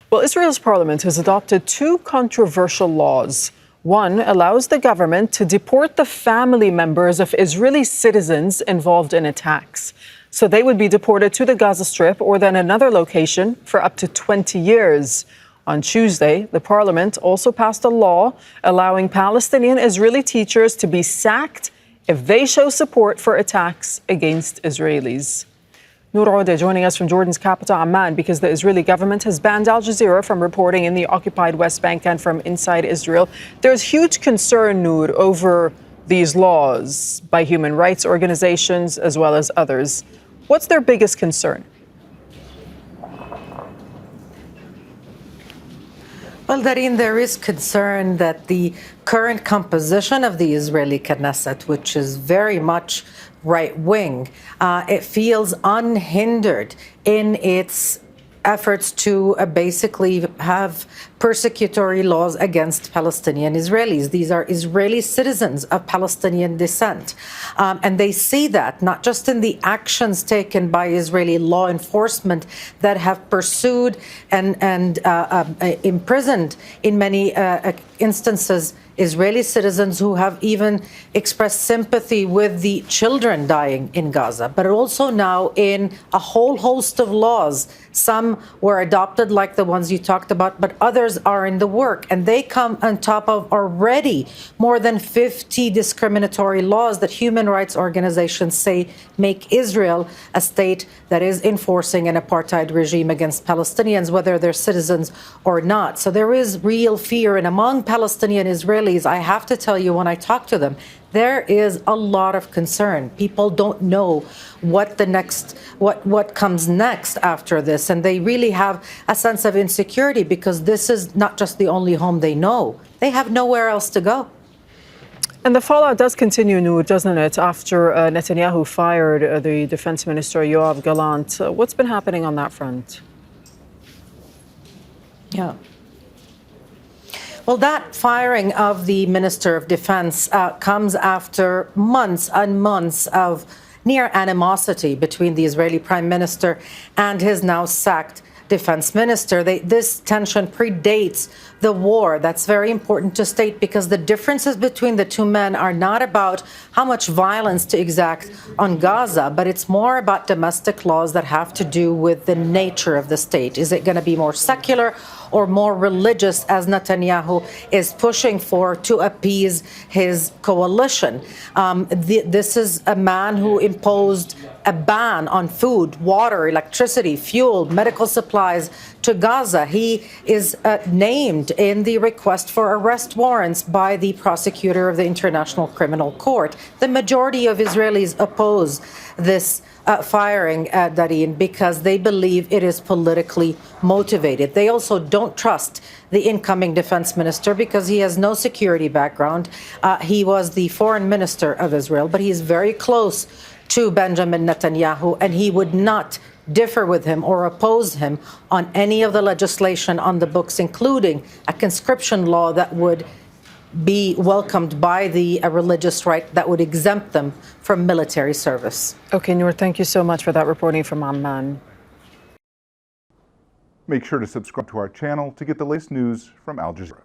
Well, Israel's parliament has adopted two controversial laws. One allows the government to deport the family members of Israeli citizens involved in attacks. So they would be deported to the Gaza Strip or then another location for up to 20 years. On Tuesday, the parliament also passed a law allowing Palestinian-Israeli teachers to be sacked if they show support for attacks against Israelis. Nour Odeh joining us from Jordan's capital, Amman, because the Israeli government has banned Al Jazeera from reporting in the occupied West Bank and from inside Israel. There's huge concern, Nour, over these laws by human rights organizations as well as others. What's their biggest concern? Well, Darine, there is concern that the current composition of the Israeli Knesset, which is very much right-wing, it feels unhindered in its efforts to basically have persecutory laws against Palestinian Israelis. These are Israeli citizens of Palestinian descent. And they see that not just in the actions taken by Israeli law enforcement that have pursued and imprisoned in many instances Israeli citizens who have even expressed sympathy with the children dying in Gaza, but also now in a whole host of laws. Some were adopted, like the ones you talked about, but others are in the work. And they come on top of already more than 50 discriminatory laws that human rights organizations say make Israel a state that is enforcing an apartheid regime against Palestinians, whether they're citizens or not. So there is real fear. And among Palestinian Israelis, I have to tell you, when I talk to them, there is a lot of concern. People don't know what comes next after this, and they really have a sense of insecurity because this is not just the only home they know. They have nowhere else to go. And the fallout does continue, Nour, doesn't it, after Netanyahu fired the defense minister, Yoav Gallant. What's been happening on that front? Yeah. Well, that firing of the Minister of Defense comes after months and months of near animosity between the Israeli Prime Minister and his now sacked defense minister. This tension predates the war. That's very important to state because the differences between the two men are not about how much violence to exact on Gaza, but it's more about domestic laws that have to do with the nature of the state. Is it going to be more secular or more religious, as Netanyahu is pushing for to appease his coalition? This is a man who imposed a ban on food, water, electricity, fuel, medical supplies to Gaza. He is named in the request for arrest warrants by the prosecutor of the International Criminal Court. The majority of Israelis oppose this firing, Darine, because they believe it is politically motivated. They also don't trust the incoming defense minister because he has no security background. He was the foreign minister of Israel, but he is very close to Benjamin Netanyahu, and he would not differ with him or oppose him on any of the legislation on the books, including a conscription law that would be welcomed by the religious right that would exempt them from military service. Okay, Nour, thank you so much for that reporting from Amman. Make sure to subscribe to our channel to get the latest news from Al Jazeera.